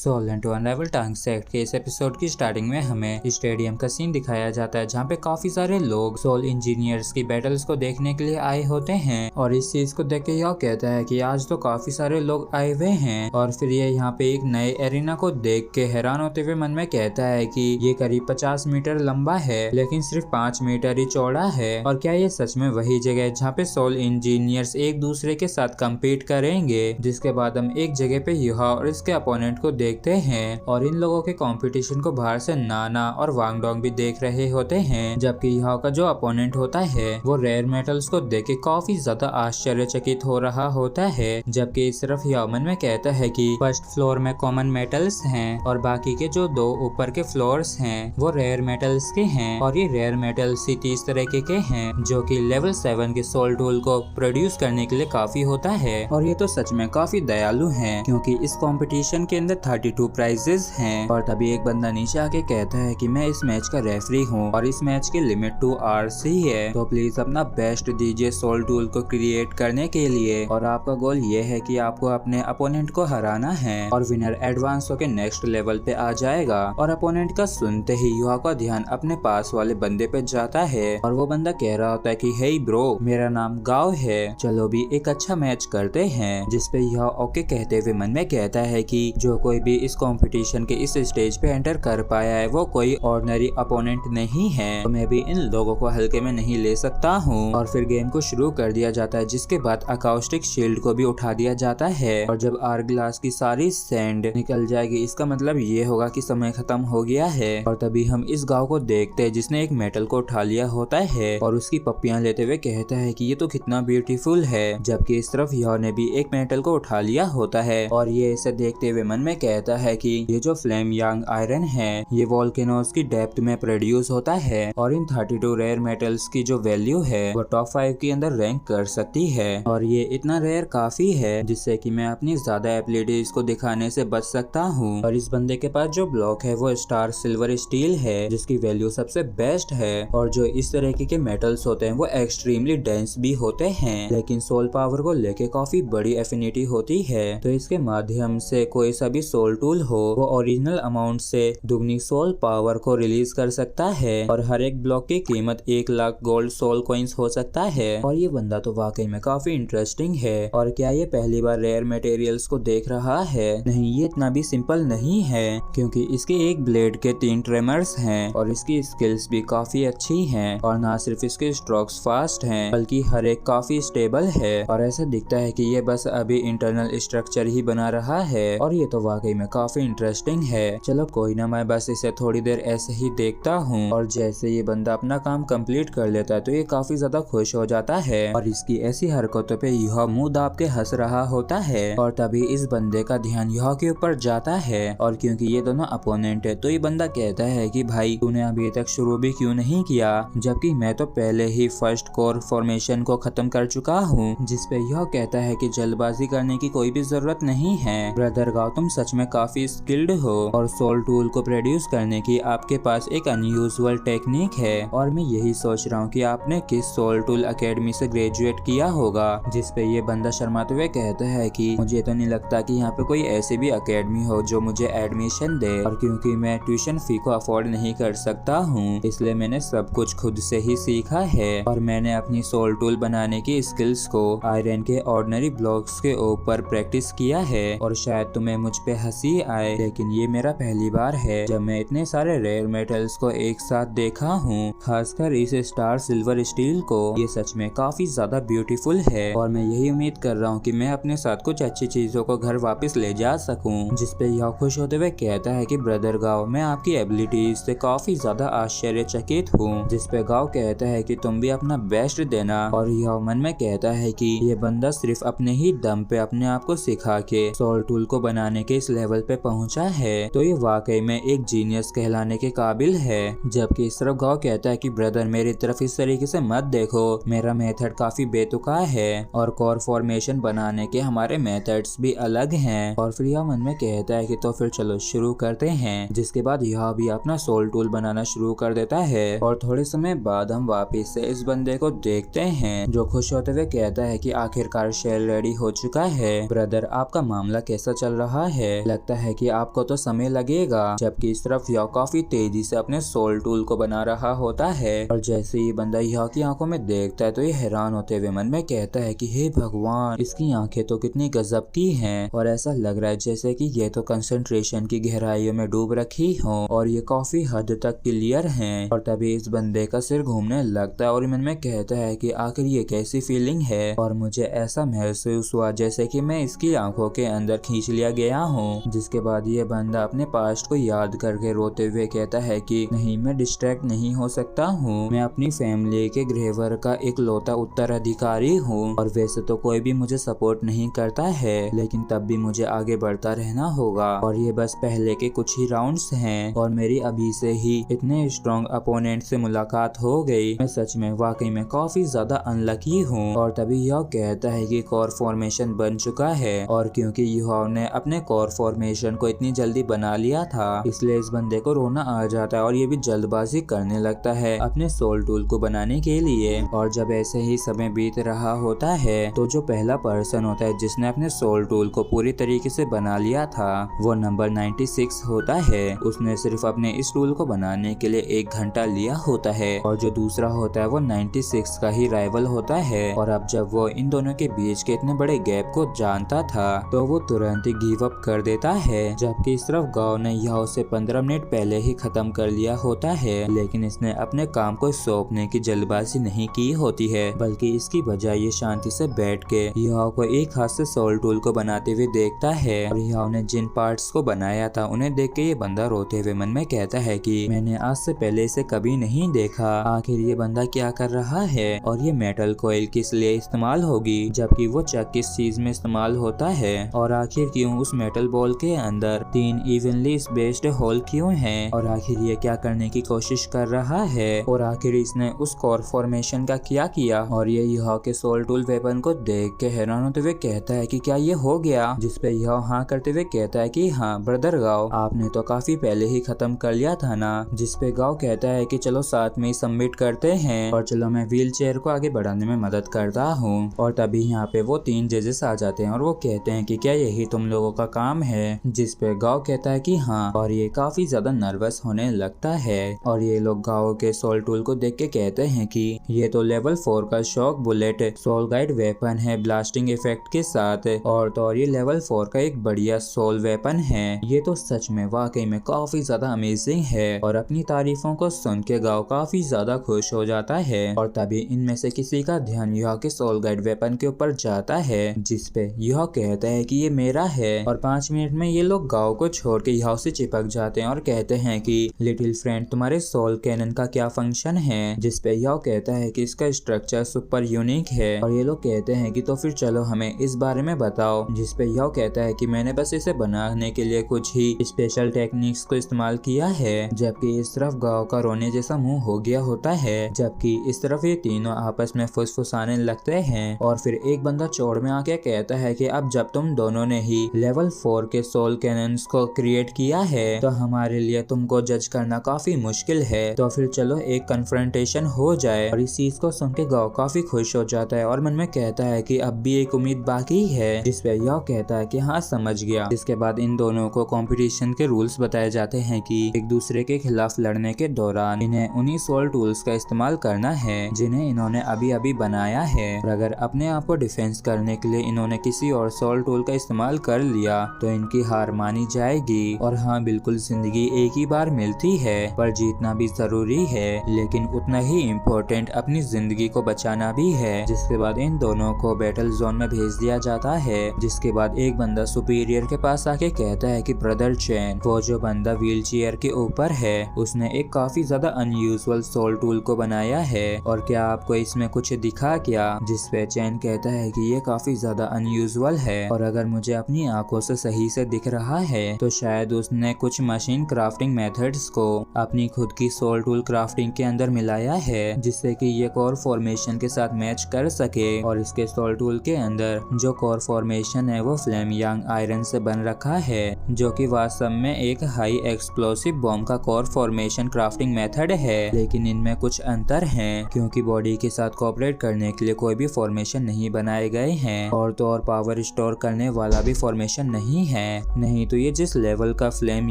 Soul and अनराइवल टांग्स act के इस episode की स्टार्टिंग में हमें स्टेडियम का सीन दिखाया जाता है, जहाँ पे काफी सारे लोग सोल इंजीनियर्स की बैटल्स को देखने के लिए आए होते हैं। और इस चीज को देख के यह कहता है कि आज तो काफी सारे लोग आए हुए हैं। और फिर ये यहाँ पे एक नए एरिना को देख के हैरान होते हुए मन में कहता है कि ये करीब 50 मीटर लंबा है, लेकिन सिर्फ 5 मीटर ही चौड़ा है। और क्या ये सच में वही जगह है जहाँ पे सोल इंजीनियर्स एक दूसरे के साथ कम्पीट करेंगे। जिसके बाद हम एक जगह पे युहा और इसके अपोनेंट को देखते हैं, और इन लोगों के कंपटीशन को बाहर से नाना और वांगडोंग भी देख रहे होते हैं। जबकि युहा का जो अपोनेंट होता है वो रेयर मेटल्स को देख के काफी ज्यादा आश्चर्यचकित हो रहा होता है। जबकि इस तरफ युहा मन में कहता है कि फर्स्ट फ्लोर में कॉमन मेटल्स हैं और बाकी के जो दो ऊपर के फ्लोर्स हैं वो रेयर मेटल्स के हैं। और ये रेयर मेटल्स ही 30 तरह के हैं जो कि लेवल 7 के सोल टूल को प्रोड्यूस करने के लिए काफी होता है। और ये तो सच में काफी दयालु हैं, क्योंकि इस कंपटीशन के अंदर 32 प्राइजेस हैं। और तभी एक बंदा नीचे आके कहता है कि मैं इस मैच का रेफरी हूँ और इस मैच की लिमिट 2 आवर्स ही है, तो प्लीज अपना बेस्ट दीजिए सोल टूल को क्रिएट करने के लिए। और आपका गोल ये है कि आपको अपने अपोनेंट को हराना है और विनर एडवांस होकर नेक्स्ट लेवल पे आ जाएगा। और अपोनेंट का सुनते ही युहा का ध्यान अपने पास वाले बंदे पे जाता है और वो बंदा कह रहा होता है कि हे ब्रो, मेरा नाम गाओ है, चलो भी एक अच्छा मैच करते हैं। जिसपे युहा ओके कहते हुए मन में कहता है कि जो कोई भी इस कंपटीशन के इस स्टेज पे एंटर कर पाया है वो कोई ऑर्डिनरी अपोनेंट नहीं है, तो मैं भी इन लोगों को हल्के में नहीं ले सकता हूँ। और फिर गेम को शुरू कर दिया जाता है, जिसके बाद अकाउस्टिक शील्ड को भी उठा दिया जाता है। और जब आर ग्लास की सारी सैंड निकल जाएगी, इसका मतलब ये होगा कि समय खत्म हो गया है। और तभी हम इस गाँव को देखते हैं जिसने एक मेटल को उठा लिया होता है और उसकी पप्पियां लेते हुए कहता है कि ये तो कितना ब्यूटीफुल है। जबकि इस तरफ युहा ने भी एक मेटल को उठा लिया होता है और ये इसे देखते हुए मन में कहता है कि ये जो फ्लेम यांग आयरन है ये वोल्केनोस की डेप्थ में प्रोड्यूस होता है और इन 32 रेयर मेटल्स की जो वैल्यू है वो टॉप 5 के अंदर रैंक कर सकती है। और ये इतना रेयर काफी है जिससे कि मैं अपनी ज्यादा एबिलिटीज को दिखाने से बच सकता हूँ। और इस बंदे के पास जो ब्लॉक है वो स्टार सिल्वर स्टील है जिसकी वैल्यू सबसे बेस्ट है। और जो इस तरह के मेटल्स होते हैं वो एक्सट्रीमली डेंस भी होते हैं, लेकिन सोल पावर को लेके काफी बड़ी एफिनिटी होती है। तो इसके माध्यम से कोई सा भी सोल टूल हो वो ओरिजिनल अमाउंट से दुगनी सोल पावर को रिलीज कर सकता है। और हर एक ब्लॉक की कीमत 1 लाख गोल्ड सोल कॉइंस हो सकता है। और ये बंदा तो वाकई में काफी इंटरेस्टिंग है। और क्या ये पहली बार रेयर मटेरियल्स को देख रहा है? नहीं, ये इतना भी सिंपल नहीं है, क्योंकि इसके एक ब्लेड के 3 ट्रेमर्स हैं और इसकी स्किल्स भी काफी अच्छी हैं। और ना सिर्फ इसके स्ट्रोक्स फास्ट हैं बल्कि हर एक काफी स्टेबल है। और ऐसा दिखता है कि ये बस अभी इंटरनल स्ट्रक्चर ही बना रहा है। और ये तो वाकई में काफी इंटरेस्टिंग है। चलो कोई ना, मैं बस इसे थोड़ी देर ऐसे ही देखता हूँ। और जैसे ये बंदा अपना काम कंप्लीट कर लेता है तो ये काफी ज्यादा खुश हो जाता है और इसकी ऐसी हरकतों पे युहा मुंह दाब के हंस रहा होता है। और तभी इस बंदे का ध्यान युहा के ऊपर जाता है। और क्योंकि ये दोनों अपोनेंट है तो ये बंदा कहता है कि भाई तूने अभी तक शुरू भी क्यों नहीं किया, जबकि मैं तो पहले ही फर्स्ट कोर फॉर्मेशन को खत्म कर चुका हूँ। जिसपे यह कहता है कि जल्दबाजी करने की कोई भी जरूरत नहीं है ब्रदर गाओ, तुम सच में काफी स्किल्ड हो और सोल टूल को प्रोड्यूस करने की आपके पास एक अनयूजुअल टेक्निक है। और मैं यही सोच रहा हूँ कि आपने किस सोल टूल अकेडमी से ग्रेजुएट किया होगा। जिसपे ये बंदा शर्माते हुए कहता है कि मुझे तो नहीं लगता कि यहाँ पे कोई ऐसी भी अकेडमी हो जो मुझे एडमिशन दे, और क्योंकि मैं ट्यूशन फी को अफोर्ड नहीं कर सकता हूँ इसलिए मैंने सब कुछ खुद से ही सीखा है। और मैंने अपनी सोल टूल बनाने की स्किल्स को आयरन के ऑर्डिनरी ब्लॉक्स के ऊपर प्रैक्टिस किया है। और शायद तुम्हें मुझ पे हंसी आए, लेकिन ये मेरा पहली बार है जब मैं इतने सारे रेयर मेटल्स को एक साथ देखा हूँ, खासकर इस स्टार सिल्वर स्टील को। ये सच में काफी ज्यादा ब्यूटीफुल है और मैं यही उम्मीद कर रहा हूँ कि मैं अपने साथ कुछ अच्छी चीजों को घर वापस ले जा सकूँ। जिसपे यह खुश होते हुए कहता है कि ब्रदर गाओ, मैं आपकी एबिलिटीज से काफी ज्यादा आश्चर्यचकित हूँ। जिसपे गाओ कहता है कि तुम भी अपना बेस्ट देना। और यह मन में कहता है कि ये बंदा सिर्फ अपने ही दम पे अपने आप को सिखा के सोल टूल को बनाने के इस लेवल पे पहुंचा है, तो ये वाकई में एक जीनियस कहलाने के काबिल है। जबकि इस तरफ गाओ कहता है कि ब्रदर मेरी तरफ इस तरीके से मत देखो, मेरा मेथड काफी बेतुका है और कोर फॉर्मेशन बनाने के हमारे मेथड्स भी अलग हैं। और फिर यह मन में कहता है कि तो फिर चलो शुरू करते हैं। जिसके बाद यह भी अपना सोल टूल बनाना शुरू कर देता है। और थोड़े समय बाद हम वापिस से इस बंदे को देखते हैं जो खुश होते हुए कहता है कि आखिरकार शेल रेडी हो चुका है। ब्रदर आपका मामला कैसा चल रहा है? लगता है कि आपको तो समय लगेगा, जबकि इस तरफ याओ काफी तेजी से अपने सोल टूल को बना रहा होता है। और जैसे ही बंदा याओ की आंखों में देखता है तो ये हैरान होते हुए मन में कहता है कि हे भगवान, इसकी आंखें तो कितनी गजब की हैं, और ऐसा लग रहा है जैसे कि ये तो कंसंट्रेशन की गहराइयों में डूब रखी हो और ये काफी हद तक क्लियर हैं। और तभी इस बंदे का सिर घूमने लगता है और मन में कहता है कि आखिर ये कैसी फीलिंग है, और मुझे ऐसा महसूस हुआ जैसे कि मैं इसकी आंखों के अंदर खींच लिया गया हूँ। जिसके बाद ये बंदा अपने पास्ट को याद करके रोते हुए कहता है कि नहीं, मैं डिस्ट्रैक्ट नहीं हो सकता हूँ, मैं अपनी फैमिली के ग्रेवर का इकलौता उत्तराधिकारी हूँ, और वैसे तो कोई भी मुझे सपोर्ट नहीं करता है, लेकिन तब भी मुझे आगे बढ़ता रहना होगा, और ये बस पहले के कुछ ही राउंड्स हैं, और मेरी अभी से ही इतने स्ट्रॉन्ग अपोनेंट से मुलाकात हो गई, मैं सच में वाकई में काफी ज्यादा अनलकी हूँ। और तभी यह कहता है कि कोर फॉर्मेशन बन चुका है, और क्योंकि युहाव ने अपने कोर फॉर्मेशन को इतनी जल्दी बना लिया था, इसलिए इस बंदे को रोना आ जाता है और ये भी जल्दबाजी करने लगता है अपने सोल टूल को बनाने के लिए। और जब ऐसे ही समय बीत रहा होता है तो जो पहला पर्सन होता है जिसने अपने सोल टूल को पूरी तरीके से बना लिया था वो नंबर 96 होता है। उसने सिर्फ अपने इस टूल को बनाने के लिए 1 घंटा लिया होता है, और जो दूसरा होता है वो 96 का ही राइवल होता है। और अब जब वो इन दोनों के बीच के इतने बड़े गैप को जानता था तो वो तुरंत ही गिव अप कर देता है, जबकि इस तरफ गांव ने यह उसे 15 मिनट पहले ही खत्म कर लिया होता है, लेकिन इसने अपने काम को सौंपने की जल्दबाजी नहीं की होती है, बल्कि इसकी बजाय ये शांति से बैठ के याओ को एक हाथ से सोल टूल को बनाते हुए देखता है। और याओ ने जिन पार्ट्स को बनाया था उन्हें देख के ये बंदा रोते हुए मन में कहता है कि मैंने आज से पहले इसे कभी नहीं देखा, आखिर ये बंदा क्या कर रहा है, और ये मेटल कोयल किस लिए इस्तेमाल होगी, जबकि वो चक किस चीज में इस्तेमाल होता है, और आखिर क्यों उस मेटल बॉल के अंदर 3 इवनली स्पेस्ड होल क्यों हैं, और आखिर ये क्या करने की कोशिश कर रहा है, और आखिर इसने उस कोर फॉर्मेशन का क्या किया। और ये याओ के सोल टूल वेपन को देख के हैरान होते हुए कहता है कि क्या ये हो गया, जिसपे याओ हाँ करते हुए कहता है कि हाँ ब्रदर गाओ, आपने तो काफी पहले ही खत्म कर लिया था ना। जिसपे गाओ कहता है कि चलो साथ में ही सबमिट करते हैं, और चलो मैं व्हील चेयर को आगे बढ़ाने में मदद करता हूँ। और तभी यहाँ पे वो 3 जजेस आ जाते हैं और वो कहते हैं कि क्या यही तुम लोगों का काम है, जिसपे गाओ कहता है कि हाँ, और ये काफी ज्यादा नर्वस होने लगता है। और ये लोग गाओ के सोल टूल को देख के कहते हैं कि ये तो लेवल 4 का shock bullet soul guide weapon है ब्लास्टिंग इफेक्ट के साथ, और ये लेवल 4 का एक बढ़िया सोल वेपन है, ये तो सच में वाकई में काफी ज्यादा अमेजिंग है। और अपनी तारीफों को सुन के गाओ काफी ज्यादा खुश हो जाता है। और तभी इनमें से किसी का ध्यान याओ के सोल गाइड वेपन के ऊपर जाता है, जिसपे याओ कहता है कि ये मेरा है। और 5 मिनट में ये लोग गाओ को छोड़ के याओ से चिपक जाते हैं और कहते हैं कि लिटिल फ्रेंड, तुम्हारे सोल कैनन का क्या फंक्शन है, जिसपे याओ कहता है कि इसका स्ट्रक्चर सुपर यूनिक है। और ये लोग कहते हैं कि तो फिर चलो हमें इस बारे में बताओ, जिसपे याओ कहता है कि मैंने बस इसे बनाने के लिए कुछ ही स्पेशल टेक्निक्स को इस्तेमाल किया है। जबकि इस तरफ गाओ का रोने जैसा मुंह हो गया होता है, जबकि इस तरफ ये तीनों आपस में फुसफुसाने लगते हैं। और फिर एक बंदा चौड़ में आके कहता है कि अब जब तुम दोनों ने ही लेवल 4 के सोल कैनन्स को क्रिएट किया है तो हमारे लिए तुमको जज करना काफी मुश्किल है, तो फिर चलो एक कन्फ्रंटेशन हो जाए। और इस चीज को सुन के गाओ काफी खुश हो जाता है और मन में कहता है कि अब भी एक उम्मीद बाकी है, जिसपे याओ कहता है कि हाँ समझ गया। इसके बाद इन दोनों को कंपटीशन के रूल्स बताए जाते हैं कि एक दूसरे के खिलाफ लड़ने के दौरान इन्हें उन्हीं सोल टूल्स का इस्तेमाल करना है जिन्हें इन्होंने अभी अभी बनाया है, और अगर अपने आप को डिफेंस करने के लिए इन्होंने किसी और सोल टूल का इस्तेमाल कर लिया तो इनकी हार मानी जाएगी। और हाँ बिल्कुल, जिंदगी एक ही बार मिलती है, पर जीतना भी जरूरी है, लेकिन उतना ही इम्पोर्टेंट अपनी जिंदगी को बचाना भी है। जिसके बाद इन दोनों को बैटल जोन में भेज दिया जाता है। जिसके बाद एक बंदा सुपीरियर के पास आके कहता है कि ब्रदर चैन, वो जो बंदा व्हील चेयर के ऊपर है उसने एक काफी ज्यादा अनयूजुअल सोल टूल को बनाया है, और क्या आपको इसमें कुछ दिखा क्या। जिसपे चैन कहता है कि ये काफी ज्यादा अनयूजुअल है, और अगर मुझे अपनी आंखों से सही से दिख रहा है तो शायद उसने कुछ मशीन क्राफ्टिंग मेथड्स को अपनी खुद की सोल टूल क्राफ्टिंग के अंदर मिलाया है, जिससे कि ये कोर फॉर्मेशन के साथ मैच कर सके। और इसके सोल टूल के अंदर जो कोर फॉर्मेशन है वो फ्लेम यांग आयरन से बन रखा है, जो कि वास्तव में एक हाई एक्सप्लोसिव बॉम्ब का कोर फॉर्मेशन क्राफ्टिंग मेथड है। लेकिन इनमें कुछ अंतर हैं, क्योंकि बॉडी के साथ कोऑपरेट करने के लिए कोई भी फॉर्मेशन नहीं बनाए गए हैं, और तो और पावर स्टोर करने वाला भी फॉर्मेशन नहीं है। हैं, नहीं तो ये जिस लेवल का फ्लेम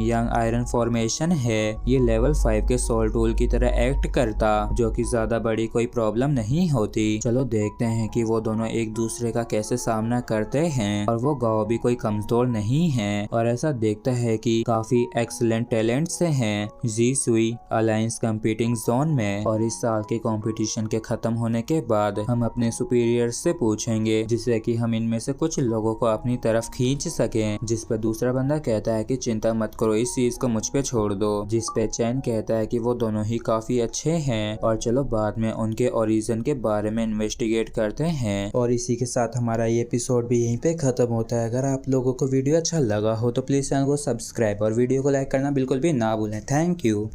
यंग आयरन फॉर्मेशन है ये लेवल 5 के सोल टूल की तरह एक्ट करता, जो कि ज्यादा बड़ी कोई प्रॉब्लम नहीं होती। चलो देखते हैं कि वो दोनों एक दूसरे का कैसे सामना करते हैं। और वो गाओ भी कोई कमजोर नहीं है और ऐसा देखता है कि काफी एक्सीलेंट टैलेंट से हैं। जी सुई अलायंस कंपीटिंग जोन में, और इस साल के कंपटीशन के खत्म होने के बाद हम अपने सुपीरियर से पूछेंगे जिससे कि हम इनमें से कुछ लोगों को अपनी तरफ खींच सकें। जिस पर दूसरा बंदा कहता है कि चिंता मत करो, इस चीज को मुझ पे छोड़ दो। जिस पे चैन कहता है कि वो दोनों ही काफी अच्छे हैं और चलो बाद में उनके ओरिजिन के बारे में इन्वेस्टिगेट करते हैं। और इसी के साथ हमारा ये एपिसोड भी यहीं पे खत्म होता है। अगर आप लोगों को वीडियो अच्छा लगा हो तो प्लीज चैनल को सब्सक्राइब और वीडियो को लाइक करना बिल्कुल भी ना भूलें। Thank you.